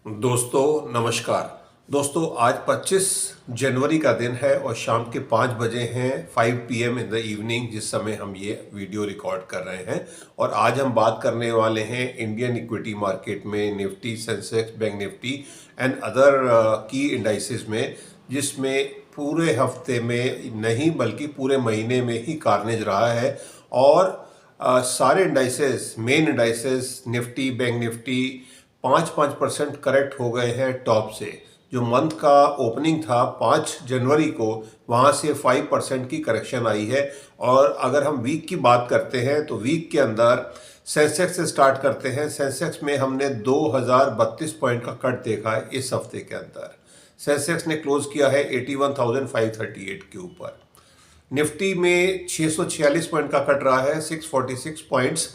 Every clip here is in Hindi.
दोस्तों नमस्कार। दोस्तों आज 25 जनवरी का दिन है और शाम के 5 बजे हैं 5 PM इन द इवनिंग जिस समय हम ये वीडियो रिकॉर्ड कर रहे हैं। और आज हम बात करने वाले हैं इंडियन इक्विटी मार्केट में Nifty, Sensex, bank Nifty and other की इंडाइसेस में, जिसमें पूरे हफ्ते में नहीं बल्कि पूरे महीने में ही कार्नेज रहा है। और सारे indices, main indices Nifty, bank Nifty 5% correct हो गए हैं टॉप से। जो मंथ का ओपनिंग था 5 जनवरी को, वहाँ से 5% की करेक्शन आई है। और अगर हम वीक की बात करते हैं तो वीक के अंदर सेंसेक्स से स्टार्ट करते हैं। सेंसेक्स में हमने 2032 पॉइंट का कट देखा है इस हफ्ते के अंदर। सेंसेक्स ने क्लोज किया है 81,538 के ऊपर। निफ्टी में 646 पॉइंट का कट रहा है, 646 points,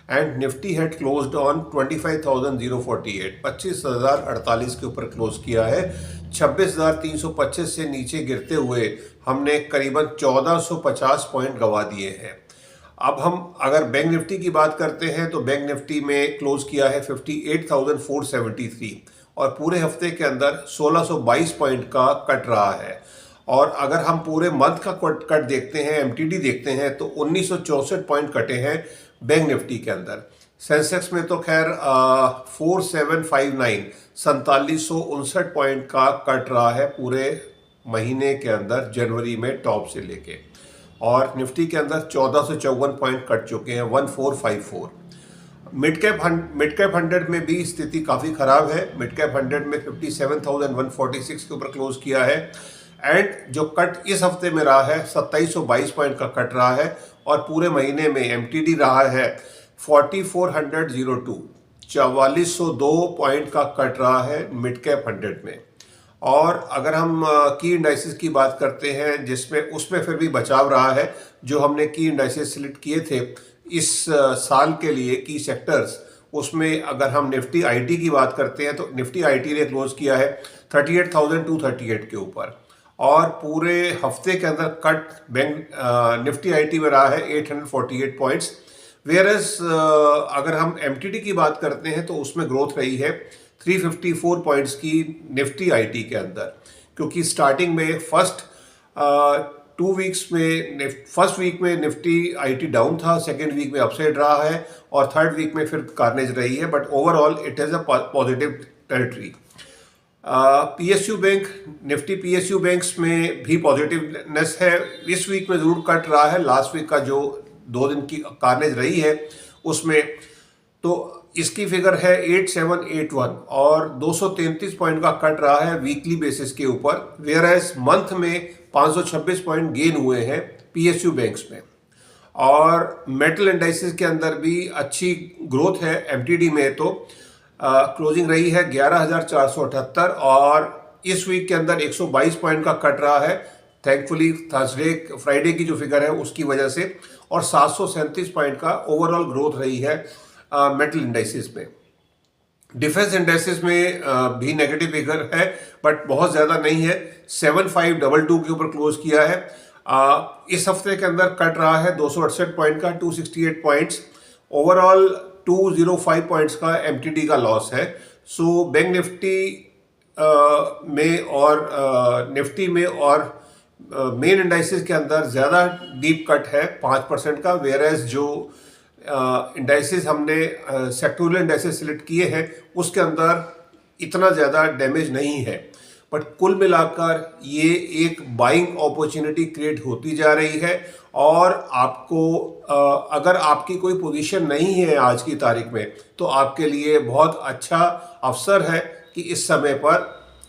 and Nifty had closed on 25,048, 25,048 के ऊपर क्लोज किया है। 26,325 से नीचे गिरते हुए हमने करीबन 1,450 पॉइंट गंवा दिए हैं। अब हम अगर बैंक निफ्टी की बात करते हैं तो बैंक निफ्टी में क्लोज किया है 58,473 और पूरे हफ्ते के अंदर 1,622 पॉइंट का कट रहा है। और अगर हम पूरे मंथ का कट देखते हैं, एमटीडी देखते हैं, तो 1964 पॉइंट कटे हैं बैंक निफ्टी के अंदर। सेंसेक्स में तो खैर 4759, 4759 पॉइंट का कट रहा है पूरे महीने के अंदर, जनवरी में टॉप से लेके। और निफ्टी के अंदर 1454 पॉइंट कट चुके हैं, 1454। मिड कैप 100 में भी स्थिति काफ़ी ख़राब है। मिड कैप 100 में 57,146 के ऊपर क्लोज किया है। एंड जो कट इस हफ्ते में रहा है 2722 पॉइंट का कट रहा है। और पूरे महीने में एमटीडी रहा है 4402, 4402 पॉइंट का कट रहा है मिड कैप 100 में। और अगर हम की इंडाइसेस की बात करते हैं, जिसमें उसमें फिर भी बचाव रहा है। जो हमने की इंडाइसेस सिलेक्ट किए थे इस साल के लिए की सेक्टर्स, उसमें अगर हम निफ्टी आईटी की बात करते हैं तो निफ्टी आईटी ने क्लोज किया है 38,238 के ऊपर। और पूरे हफ्ते के अंदर कट बैंक निफ्टी आईटी में रहा है 848 पॉइंट्स। वेयर एज अगर हम एमटीडी की बात करते हैं तो उसमें ग्रोथ रही है 354 पॉइंट्स की निफ्टी आईटी के अंदर। क्योंकि स्टार्टिंग में फर्स्ट वीक में निफ्टी आईटी डाउन था, सेकेंड वीक में अपसाइड रहा है और थर्ड वीक में फिर कार्नेज रही है। But overall it is a positive territory. PSU bank, Nifty PSU banks में भी पॉजिटिवनेस है। इस वीक में ज़रूर कट रहा है, लास्ट वीक का जो 2 दिन की कार्नेज रही है उसमें। तो इसकी फिगर है 8781 और 233 पॉइंट का कट रहा है वीकली बेसिस के ऊपर। वेयर एज मंथ में 526 पॉइंट गेन हुए हैं पीएसयू बैंक्स में। और मेटल इंडाइसेस के अंदर भी अच्छी ग्रोथ है। एमटीडी में तो क्लोजिंग रही है 11,478 और इस वीक के अंदर 122 पॉइंट का कट रहा है, थैंकफुली फ्राइडे की जो फिगर है उसकी वजह से। और 737 पॉइंट का ओवरऑल ग्रोथ रही है मेटल इंडाइसेस में। डिफेंस इंडाइसेस में भी नेगेटिव फिगर है बट बहुत ज़्यादा नहीं है, 7522 के ऊपर क्लोज किया है। इस हफ्ते के अंदर कट रहा है 268 पॉइंट का, 268 पॉइंट्स। ओवरऑल 205 पॉइंट्स का एमटीडी का लॉस है। सो बैंक निफ्टी में और निफ्टी में और मेन इंडाइसेस के अंदर ज़्यादा डीप कट है 5% का। वेयर एज जो इंडाइसेस हमने सेक्टोरियल इंडाइसेस सिलेक्ट किए हैं उसके अंदर इतना ज़्यादा डैमेज नहीं है। बट कुल मिलाकर ये एक बाइंग अपॉर्चुनिटी क्रिएट होती जा रही है। और आपको अगर आपकी कोई पोजीशन नहीं है आज की तारीख में तो आपके लिए बहुत अच्छा अवसर है कि इस समय पर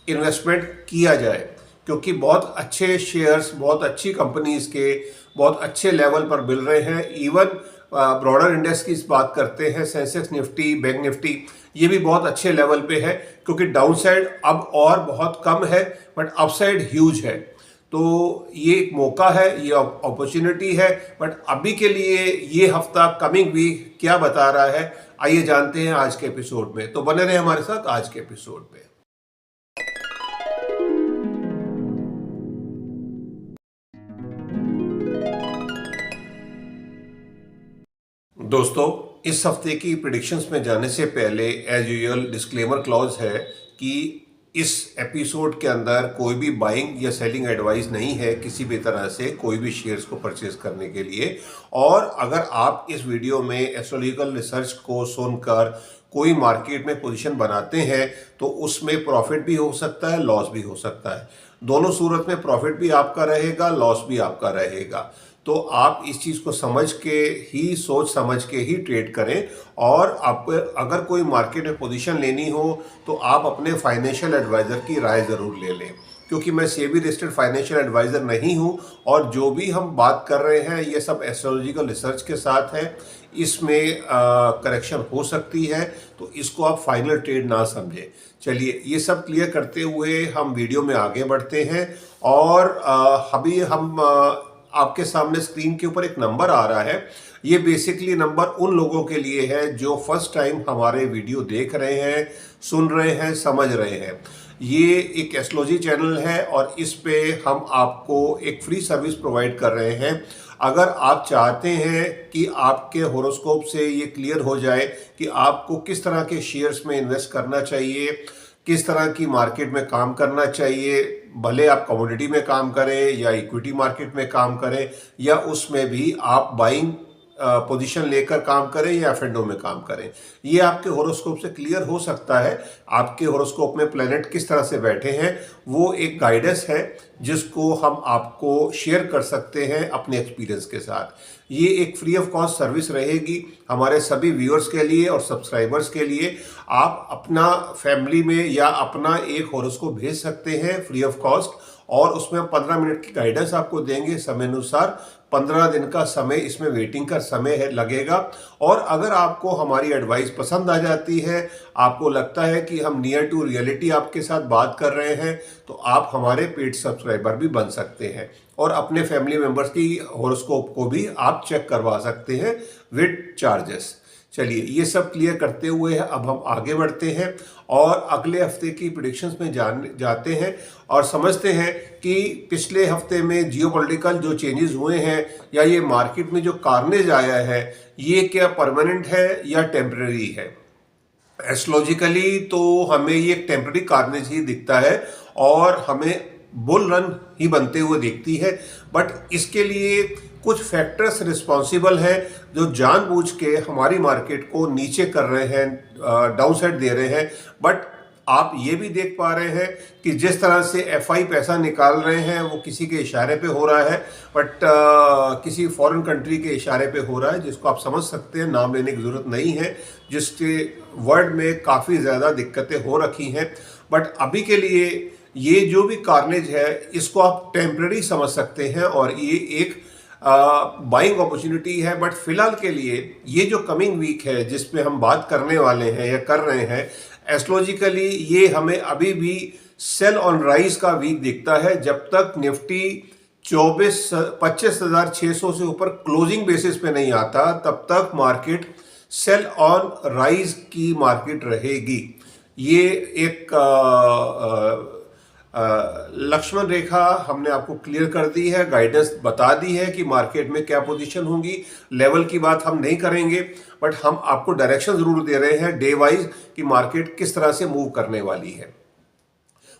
इन्वेस्टमेंट किया जाए। क्योंकि बहुत अच्छे शेयर्स, बहुत अच्छी कंपनीज के बहुत अच्छे लेवल पर मिल रहे हैं। इवन ब्रॉडर इंडेक्स की बात करते हैं, सेंसेक्स, निफ्टी, बैंक निफ्टी, ये भी बहुत अच्छे लेवल पे है। क्योंकि डाउनसाइड अब और बहुत कम है बट अपसाइड ह्यूज है। तो ये एक मौका है, ये अपॉर्चुनिटी है। बट अभी के लिए ये हफ्ता, कमिंग वीक क्या बता रहा है, आइए जानते हैं आज के एपिसोड में। तो बने रहे हमारे साथ आज के एपिसोड में। दोस्तों, इस हफ्ते की प्रिडिक्शंस में जाने से पहले एज यूजुअल डिस्क्लेमर क्लॉज है कि इस एपिसोड के अंदर कोई भी बाइंग या सेलिंग एडवाइस नहीं है किसी भी तरह से कोई भी शेयर्स को परचेज करने के लिए। और अगर आप इस वीडियो में एस्ट्रोलॉजिकल रिसर्च को सुनकर कोई मार्केट में पोजीशन बनाते हैं तो उसमें प्रॉफिट भी हो सकता है, लॉस भी हो सकता है। दोनों सूरत में प्रॉफिट भी आपका रहेगा, लॉस भी आपका रहेगा। तो आप इस चीज़ को समझ के ही, सोच समझ के ही ट्रेड करें। और आप अगर कोई मार्केट में पोजीशन लेनी हो तो आप अपने फाइनेंशियल एडवाइज़र की राय ज़रूर ले लें, क्योंकि मैं सेबी रजिस्टर्ड फाइनेंशियल एडवाइज़र नहीं हूं और जो भी हम बात कर रहे हैं ये सब एस्ट्रोलॉजिकल रिसर्च के साथ है। इसमें करेक्शन हो सकती है, तो इसको आप फाइनल ट्रेड ना समझें। चलिए, ये सब क्लियर करते हुए हम वीडियो में आगे बढ़ते हैं। और अभी हम आपके सामने स्क्रीन के ऊपर एक नंबर आ रहा है। ये बेसिकली नंबर उन लोगों के लिए है जो फर्स्ट टाइम हमारे वीडियो देख रहे हैं, सुन रहे हैं, समझ रहे हैं। ये एक एस्ट्रोलॉजी चैनल है और इस पे हम आपको एक फ्री सर्विस प्रोवाइड कर रहे हैं। अगर आप चाहते हैं कि आपके होरोस्कोप से ये क्लियर हो जाए कि आपको किस तरह के शेयर्स में इन्वेस्ट करना चाहिए, किस तरह की मार्केट में काम करना चाहिए, भले आप कमोडिटी में काम करें या इक्विटी मार्केट में काम करें या उसमें भी आप बाइंग पोजीशन लेकर काम करें या एफ&ओ में काम करें, ये आपके होरोस्कोप से क्लियर हो सकता है। आपके होरोस्कोप में प्लैनेट किस तरह से बैठे हैं वो एक गाइडेंस है जिसको हम आपको शेयर कर सकते हैं अपने एक्सपीरियंस के साथ। ये एक फ्री ऑफ कॉस्ट सर्विस रहेगी हमारे सभी व्यूअर्स के लिए और सब्सक्राइबर्स के लिए। आप अपना फैमिली में या अपना एक होरोस्कोप भेज सकते हैं फ्री ऑफ कॉस्ट और उसमें 15 मिनट की गाइडेंस आपको देंगे समय अनुसार। 15 दिन का समय इसमें वेटिंग का समय है लगेगा। और अगर आपको हमारी एडवाइस पसंद आ जाती है, आपको लगता है कि हम नियर टू रियलिटी आपके साथ बात कर रहे हैं, तो आप हमारे पेड सब्सक्राइबर भी बन सकते हैं और अपने फैमिली मेंबर्स की हॉरोस्कोप को भी आप चेक करवा सकते हैं विद चार्जेस। चलिए, ये सब क्लियर करते हुए अब हम आगे बढ़ते हैं और अगले हफ्ते की प्रेडिक्शंस में जाते हैं और समझते हैं कि पिछले हफ्ते में जियोपॉलिटिकल जो चेंजेस हुए हैं या ये मार्केट में जो कार्नेज आया है, ये क्या परमानेंट है या टेम्पररी है। एस्ट्रोलॉजिकली तो हमें ये एक टेम्पररी कार्नेज ही दिखता है और हमें बुल रन ही बनते हुए दिखती है। बट इसके लिए कुछ फैक्टर्स रिस्पॉन्सिबल हैं जो जानबूझ के हमारी मार्केट को नीचे कर रहे हैं, डाउनसाइड दे रहे हैं। बट आप ये भी देख पा रहे हैं कि जिस तरह से एफआई पैसा निकाल रहे हैं वो किसी के इशारे पे हो रहा है, बट किसी फॉरेन कंट्री के इशारे पे हो रहा है, जिसको आप समझ सकते हैं, नाम लेने की ज़रूरत नहीं है, जिसके वर्ल्ड में काफ़ी ज़्यादा दिक्कतें हो रखी हैं। बट अभी के लिए ये जो भी कार्नेज है इसको आप टेम्पररी समझ सकते हैं और ये एक बाइंग अपॉर्चुनिटी है। बट फिलहाल के लिए ये जो कमिंग वीक है जिस पे हम बात करने वाले हैं या कर रहे हैं, एस्ट्रोलॉजिकली ये हमें अभी भी सेल ऑन राइज का वीक दिखता है। जब तक निफ्टी 25,600 से ऊपर क्लोजिंग बेसिस पे नहीं आता तब तक मार्केट सेल ऑन राइज की मार्केट रहेगी। ये एक लक्ष्मण रेखा हमने आपको क्लियर कर दी है, गाइडेंस बता दी है कि मार्केट में क्या पोजीशन होंगी। लेवल की बात हम नहीं करेंगे, बट हम आपको डायरेक्शन जरूर दे रहे हैं डे वाइज कि मार्केट किस तरह से मूव करने वाली है।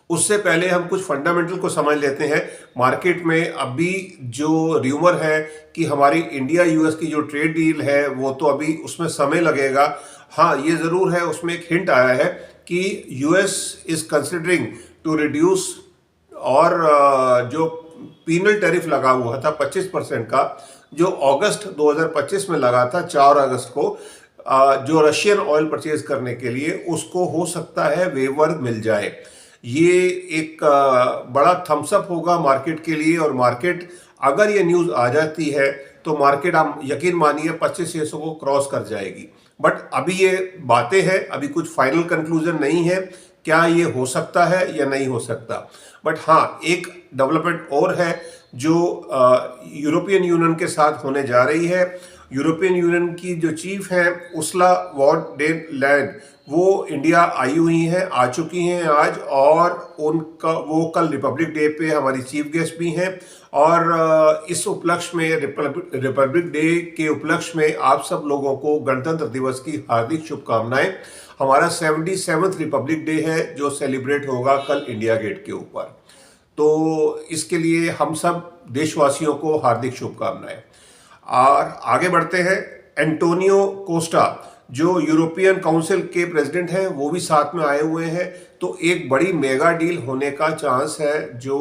उससे पहले हम कुछ फंडामेंटल को समझ लेते हैं। मार्केट में अभी जो र्यूमर है कि हमारी इंडिया यूएस की जो ट्रेड डील है वो तो अभी उसमें समय लगेगा। हाँ, ये ज़रूर है, उसमें एक हिंट आया है कि US is considering to reduce, और जो पीनल टैरिफ लगा हुआ था 25% का, जो अगस्त 2025 में लगा था 4 अगस्त को, जो रशियन ऑयल परचेज करने के लिए, उसको हो सकता है वेवर मिल जाए। ये एक बड़ा थम्सअप होगा मार्केट के लिए। और मार्केट, अगर ये न्यूज़ आ जाती है तो मार्केट, आप यकीन मानिए, 2500 को क्रॉस कर जाएगी। बट अभी ये बातें हैं, अभी कुछ फाइनल कंक्लूजन नहीं है क्या ये हो सकता है या नहीं हो सकता। बट हाँ, एक डेवलपमेंट और है जो यूरोपियन यूनियन के साथ होने जा रही है। यूरोपियन यूनियन की जो चीफ हैं उर्सुला वॉन डेर लायन, वो इंडिया आई हुई हैं, आ चुकी हैं आज, और उनका वो कल रिपब्लिक डे पे हमारी चीफ गेस्ट भी हैं और इस उपलक्ष्य में रिपब्लिक डे के उपलक्ष्य में आप सब लोगों को गणतंत्र दिवस की हार्दिक शुभकामनाएं। हमारा 77th रिपब्लिक डे है जो सेलिब्रेट होगा कल इंडिया गेट के ऊपर। तो इसके लिए हम सब देशवासियों को हार्दिक शुभकामनाएं। और आगे बढ़ते हैं। एंटोनियो कोस्टा जो यूरोपियन काउंसिल के प्रेसिडेंट हैं वो भी साथ में आए हुए हैं। तो एक बड़ी मेगा डील होने का चांस है जो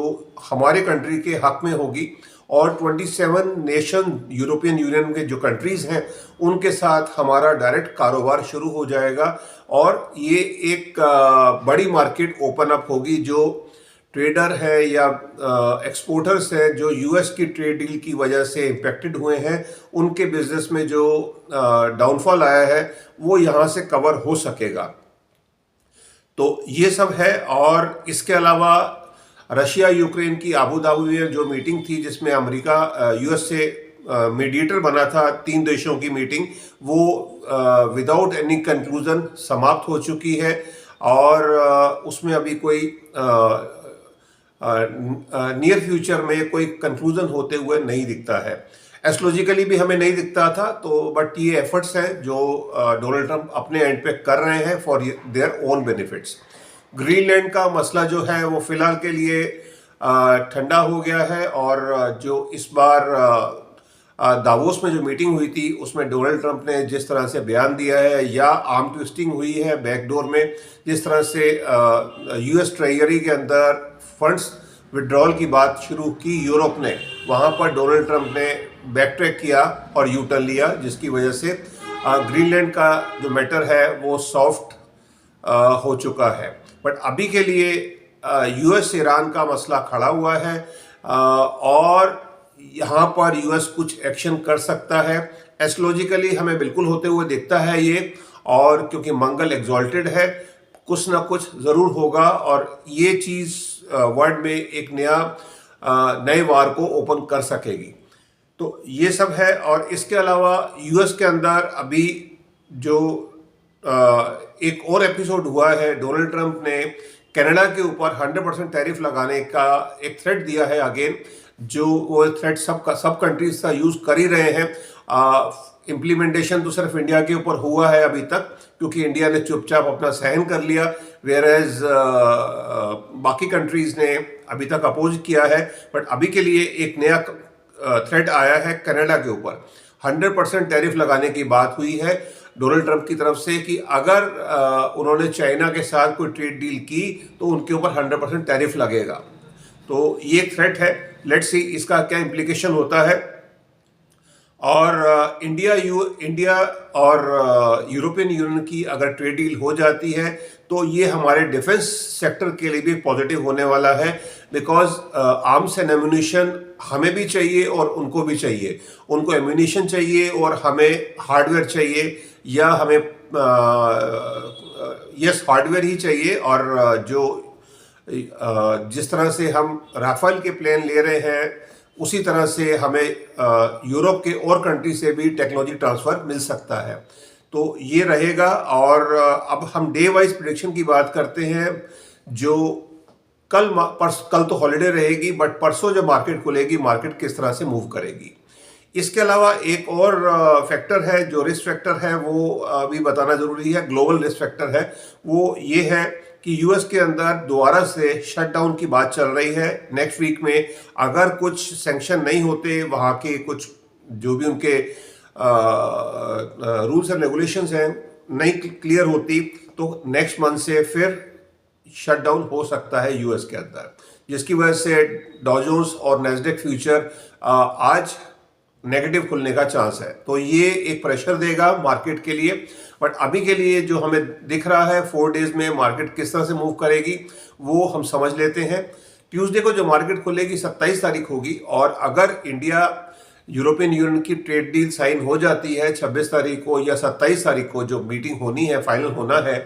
हमारे कंट्री के हक में होगी और 27 नेशन यूरोपियन यूनियन के जो कंट्रीज हैं उनके साथ हमारा डायरेक्ट कारोबार शुरू हो जाएगा और ये एक बड़ी मार्केट ओपन अप होगी। जो ट्रेडर है या एक्सपोर्टर्स हैं जो यूएस की ट्रेड डील की वजह से इम्पेक्टेड हुए हैं उनके बिजनेस में जो डाउनफॉल आया है वो यहाँ से कवर हो सकेगा। तो ये सब है। और इसके अलावा रशिया यूक्रेन की आबू धाबी में जो मीटिंग थी जिसमें अमेरिका यूएस से मीडिएटर बना था, 3 देशों की मीटिंग, वो विदाउट एनी कंक्लूजन समाप्त हो चुकी है और उसमें अभी कोई नियर फ्यूचर में कोई कंक्लूजन होते हुए नहीं दिखता है। एस्ट्रोलॉजिकली भी हमें नहीं दिखता था। तो बट ये एफर्ट्स हैं जो डोनाल्ड ट्रंप अपने एंड पे कर रहे हैं for their own benefits. Greenland का मसला जो है वो फिलहाल के लिए ठंडा हो गया है और जो इस बार दावोस में जो मीटिंग हुई थी उसमें डोनाल्ड ट्रंप ने जिस तरह से बयान दिया है या आर्म ट्विस्टिंग हुई है बैकडोर में, जिस तरह से यूएस ट्रेजरी के अंदर फंड्स विड्रॉल की बात शुरू की यूरोप ने, वहाँ पर डोनाल्ड ट्रंप ने बैक ट्रैक किया और यू टर्न लिया जिसकी वजह से ग्रीनलैंड का जो मैटर है वो सॉफ्ट हो चुका है। बट अभी के लिए यूएस ईरान का मसला खड़ा हुआ है और यहाँ पर यूएस कुछ एक्शन कर सकता है। एस्ट्रोलॉजिकली हमें बिल्कुल होते हुए दिखता है ये, और क्योंकि मंगल एग्जॉल्टेड है कुछ ना कुछ ज़रूर होगा और ये चीज़ वर्ल्ड में एक नए वार को ओपन कर सकेगी। तो ये सब है। और इसके अलावा यूएस के अंदर अभी जो एक और एपिसोड हुआ है, डोनाल्ड ट्रंप ने कनाडा के ऊपर 100% टैरिफ लगाने का एक थ्रेट दिया है अगेन, जो वो थ्रेट सब कंट्रीज का यूज़ कर ही रहे हैं। इम्प्लीमेंटेशन तो सिर्फ इंडिया के ऊपर हुआ है अभी तक क्योंकि इंडिया ने चुपचाप अपना सहन कर लिया, वेयर एज बाकी कंट्रीज ने अभी तक अपोज किया है। बट अभी के लिए एक नया थ्रेट आया है कनाडा के ऊपर। 100% टैरिफ लगाने की बात हुई है डोनाल्ड ट्रंप की तरफ से कि अगर उन्होंने चाइना के साथ कोई ट्रेड डील की तो उनके ऊपर 100% टैरिफ लगेगा। तो ये थ्रेट है, लेट्स सी इसका क्या इम्प्लीकेशन होता है। और इंडिया और यूरोपियन यूनियन की अगर ट्रेड डील हो जाती है तो ये हमारे डिफेंस सेक्टर के लिए भी पॉजिटिव होने वाला है, बिकॉज आर्म्स एंड एम्यूनिशन हमें भी चाहिए और उनको भी चाहिए। उनको एम्यूनिशन चाहिए और हमें हार्डवेयर चाहिए, या हमें यस हार्डवेयर ही चाहिए। और जो जिस तरह से हम राफेल के प्लेन ले रहे हैं उसी तरह से हमें यूरोप के और कंट्री से भी टेक्नोलॉजी ट्रांसफ़र मिल सकता है। तो ये रहेगा। और अब हम डे वाइज प्रेडिक्शन की बात करते हैं। जो कल तो हॉलीडे रहेगी, बट परसों जब मार्केट खुलेगी मार्केट किस तरह से मूव करेगी। इसके अलावा एक और फैक्टर है जो रिस्क फैक्टर है वो भी बताना ज़रूरी है, ग्लोबल रिस्क फैक्टर है। वो ये है कि यूएस के अंदर दोबारा से शटडाउन की बात चल रही है नेक्स्ट वीक में। अगर कुछ सैंक्शन नहीं होते, वहाँ के कुछ जो भी उनके रूल्स एंड रेगुलेशंस हैं नहीं क्लियर होती, तो नेक्स्ट मंथ से फिर शटडाउन हो सकता है यूएस के अंदर, जिसकी वजह से डॉ जोन्स और नैस्डैक फ्यूचर आज नेगेटिव खुलने का चांस है। तो ये एक प्रेशर देगा मार्केट के लिए। बट अभी के लिए जो हमें दिख रहा है 4 डेज में मार्केट किस तरह से मूव करेगी वो हम समझ लेते हैं। ट्यूसडे को जो मार्केट खुलेगी 27 तारीख होगी, और अगर इंडिया यूरोपियन यूनियन की ट्रेड डील साइन हो जाती है 26 तारीख को या 27 तारीख को जो मीटिंग होनी है, फाइनल होना है,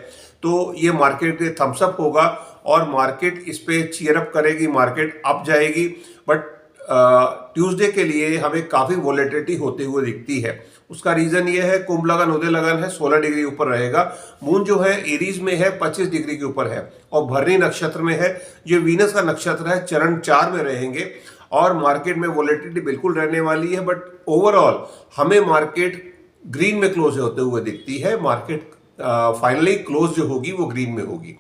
तो ये मार्केट के थम्सअप होगा और मार्केट इस पे चीयर अप करेगी, मार्केट अप जाएगी। बट ट्यूसडे के लिए हमें काफ़ी वॉलेटिलिटी होते हुए दिखती है। उसका रीज़न ये है, कुंभ लगन उदय लगन है, 16 डिग्री ऊपर रहेगा। मून जो है एरीज में है, 25 डिग्री के ऊपर है और भरणी नक्षत्र में है। जो वीनस का नक्षत्र है चरण 4 में रहेंगे और मार्केट में वॉलेटिलिटी बिल्कुल रहने वाली है, बट ओवरऑल हमें मार्केट ग्रीन में क्लोज होते हुए दिखती है। मार्केट फाइनली क्लोज जो होगी वो ग्रीन में होगी।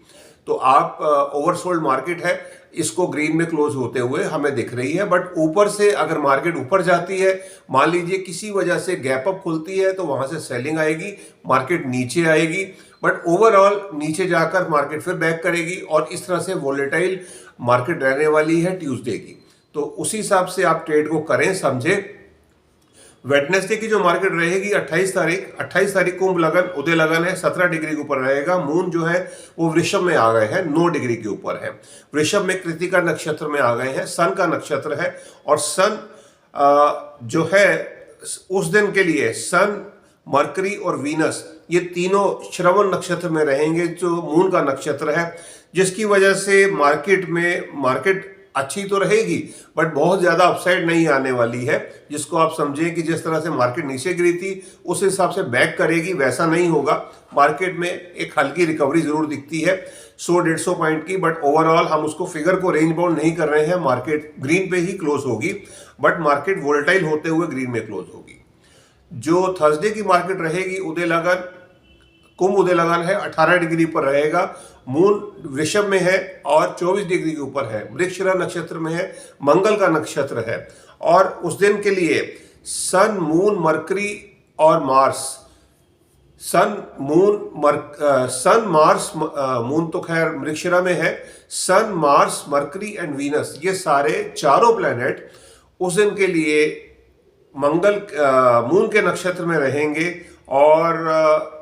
तो आप ओवरसोल्ड मार्केट है, इसको ग्रीन में क्लोज होते हुए हमें दिख रही है। बट ऊपर से अगर मार्केट ऊपर जाती है, मान लीजिए किसी वजह से गैप अप खुलती है, तो वहां से सेलिंग आएगी, मार्केट नीचे आएगी। बट ओवरऑल नीचे जाकर मार्केट फिर बैक करेगी और इस तरह से वोलेटाइल मार्केट रहने वाली है ट्यूसडे की। तो उसी हिसाब से आप ट्रेड को करें, समझे। वेडनेसडे की जो मार्केट रहेगी 28 तारीख कुंभ लगन उदय लगन है, 17 डिग्री के ऊपर रहेगा। मून जो है वो वृषभ में आ गए हैं, 9 डिग्री के ऊपर है। वृषभ में कृतिका नक्षत्र में आ गए हैं, सन का नक्षत्र है। और सन जो है उस दिन के लिए सन, मरकरी और वीनस ये तीनों श्रवण नक्षत्र में रहेंगे, जो मून का नक्षत्र है, जिसकी वजह से मार्केट अच्छी तो रहेगी बट बहुत ज्यादा अपसाइड नहीं आने वाली है। जिसको आप समझें कि जिस तरह से मार्केट नीचे गिरी थी उस हिसाब से बैक करेगी, वैसा नहीं होगा। मार्केट में एक हल्की रिकवरी जरूर दिखती है 100-150 पॉइंट की, बट ओवरऑल हम उसको फिगर को रेंज बाउंड नहीं कर रहे हैं। मार्केट ग्रीन पे ही क्लोज होगी, बट मार्केट वोलेटाइल होते हुए ग्रीन में क्लोज होगी। जो थर्सडे की मार्केट रहेगी, उदय लगन, कुंभ उदय लगन है, 18 डिग्री पर रहेगा। मून वृषभ में है और 24 डिग्री के ऊपर है। मृगशिरा नक्षत्र में है, मंगल का नक्षत्र है। और उस दिन के लिए सन, मून, मरकरी और मार्स, मून तो खैर मृगशिरा में है, सन, मार्स, मरकरी एंड वीनस, ये सारे चारों प्लैनेट उस दिन के लिए मून के नक्षत्र में रहेंगे। और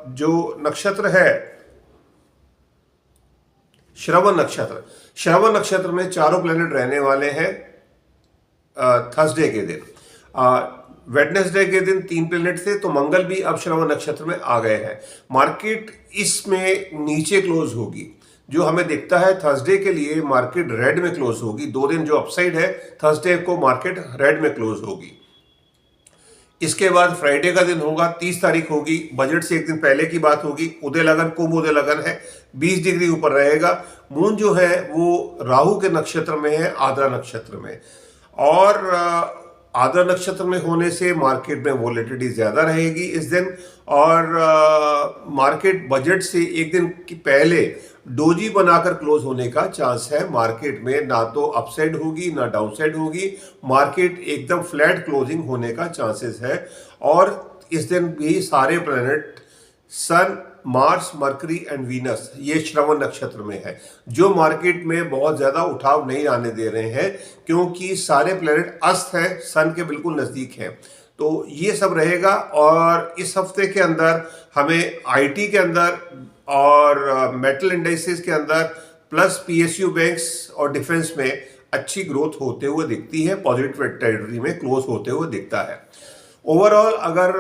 जो नक्षत्र है श्रवण नक्षत्र में चारों प्लैनेट रहने वाले हैं थर्सडे के दिन। वेडनेसडे के दिन 3 प्लैनेट थे, तो मंगल भी अब श्रवण नक्षत्र में आ गए हैं। मार्केट इसमें नीचे क्लोज होगी। जो हमें दिखता है थर्सडे के लिए मार्केट रेड में क्लोज होगी। 2 दिन जो अपसाइड है, थर्सडे को मार्केट रेड में क्लोज होगी। इसके बाद फ्राइडे का दिन होगा, 30 तारीख होगी, बजट से एक दिन पहले की बात होगी। उदय लगन, कुंभ उदय लगन है, 20 डिग्री ऊपर रहेगा। मून जो है वो राहु के नक्षत्र में है, आद्रा नक्षत्र में। और आद्रा नक्षत्र में होने से मार्केट में वोलेटिलिटी ज्यादा रहेगी इस दिन। और मार्केट बजट से एक दिन की पहले डोजी बनाकर क्लोज होने का चांस है। मार्केट में ना तो अपसाइड होगी ना डाउनसाइड होगी, मार्केट एकदम फ्लैट क्लोजिंग होने का चांसेस है। और इस दिन भी सारे planet sun, Mars, Mercury and Venus ये श्रवण नक्षत्र में है, जो मार्केट में बहुत ज्यादा उठाव नहीं आने दे रहे हैं, क्योंकि सारे प्लैनेट अस्त है, सन के बिल्कुल नजदीक है। तो ये सब रहेगा। और इस हफ्ते के अंदर हमें आईटी के अंदर और मेटल इंडाइसेस के अंदर प्लस पीएसयू बैंक्स और डिफेंस में अच्छी ग्रोथ होते हुए दिखती है, पॉजिटिव टेरिटरी में क्लोज होते हुए दिखता है। ओवरऑल अगर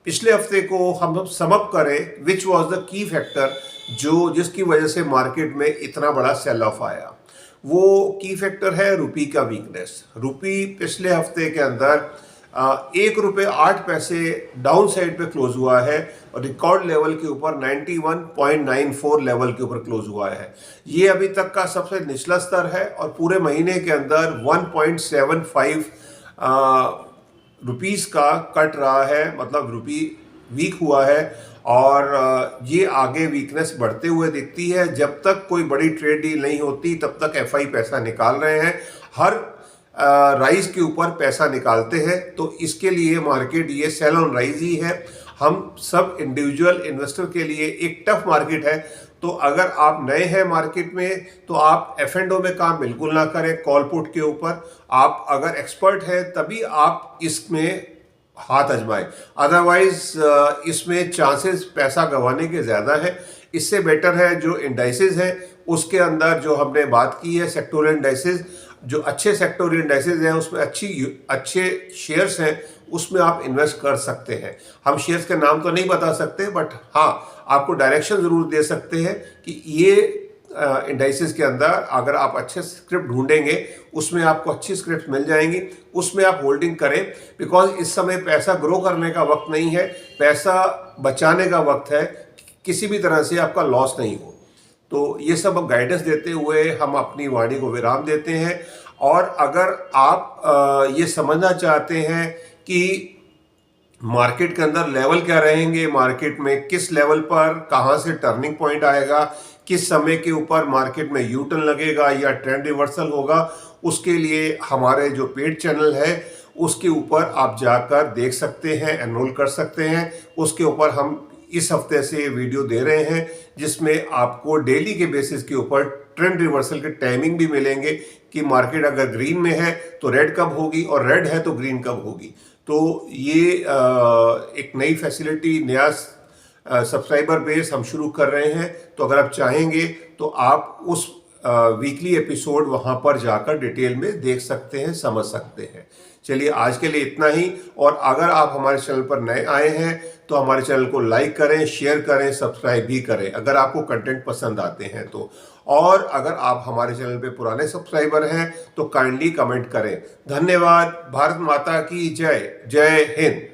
पिछले हफ्ते को हम सम अप करें, which was the key factor जिसकी वजह से मार्केट में इतना बड़ा सेल ऑफ आया, वो की फैक्टर है रुपी का वीकनेस। रुपी पिछले हफ्ते के अंदर 1 रुपये 8 पैसे डाउन साइड पे क्लोज हुआ है और रिकॉर्ड लेवल के ऊपर 91.94 लेवल के ऊपर क्लोज हुआ है। ये अभी तक का सबसे निचला स्तर है और पूरे महीने के अंदर 1.75 रुपीस का कट रहा है, मतलब रुपी वीक हुआ है। और ये आगे वीकनेस बढ़ते हुए दिखती है। जब तक कोई बड़ी ट्रेड डील नहीं होती तब तक एफआई पैसा निकाल रहे हैं, हर राइज के ऊपर पैसा निकालते हैं। तो इसके लिए मार्केट ये सेल ऑन राइज ही है। हम सब इंडिविजुअल इन्वेस्टर के लिए एक टफ मार्केट है। तो अगर आप नए हैं मार्केट में तो आप एफ&ओ में काम बिल्कुल ना करें, कॉल पुट के ऊपर। आप अगर एक्सपर्ट हैं तभी आप इसमें हाथ आजमाएं, अदरवाइज इसमें चांसेस पैसा गंवाने के ज़्यादा है। इससे बेटर है जो इंडाइसेस है उसके अंदर जो हमने बात की है सेक्टोरियल इंडाइसेस, जो अच्छे सेक्टोरियल इंडाइसेस हैं उसमें अच्छे शेयर्स हैं, उसमें आप इन्वेस्ट कर सकते हैं। हम शेयर्स के नाम तो नहीं बता सकते, बट हाँ आपको डायरेक्शन ज़रूर दे सकते हैं कि ये इंडाइसेस के अंदर अगर आप अच्छे स्क्रिप्ट ढूंढेंगे उसमें आपको अच्छी स्क्रिप्ट मिल जाएंगी, उसमें आप होल्डिंग करें। बिकॉज इस समय पैसा ग्रो करने का वक्त नहीं है, पैसा बचाने का वक्त है, किसी भी तरह से आपका लॉस नहीं हो। तो ये सब गाइडेंस देते हुए हम अपनी वाणी को विराम देते हैं और अगर आप ये समझना चाहते हैं कि मार्केट के अंदर लेवल क्या रहेंगे, मार्केट में किस लेवल पर कहां से टर्निंग पॉइंट आएगा, किस समय के ऊपर मार्केट में यू टर्न लगेगा या ट्रेंड रिवर्सल होगा, उसके लिए हमारे जो पेड चैनल है उसके ऊपर आप जाकर देख सकते हैं, एनरोल कर सकते हैं। उसके ऊपर हम इस हफ्ते से वीडियो दे रहे हैं जिसमें आपको डेली के बेसिस के ऊपर ट्रेंड रिवर्सल के टाइमिंग भी मिलेंगे कि मार्केट अगर ग्रीन में है तो रेड कब होगी और रेड है तो ग्रीन कब होगी। तो ये एक नई फैसिलिटी, नया सब्सक्राइबर बेस हम शुरू कर रहे हैं। तो अगर आप चाहेंगे तो आप उस वीकली एपिसोड वहां पर जाकर डिटेल में देख सकते हैं, समझ सकते हैं। चलिए आज के लिए इतना ही। और अगर आप हमारे चैनल पर नए आए हैं तो हमारे चैनल को लाइक करें, शेयर करें, सब्सक्राइब भी करें अगर आपको कंटेंट पसंद आते हैं तो। और अगर आप हमारे चैनल पे पुराने सब्सक्राइबर हैं तो काइंडली कमेंट करें। धन्यवाद। भारत माता की जय। जय हिंद।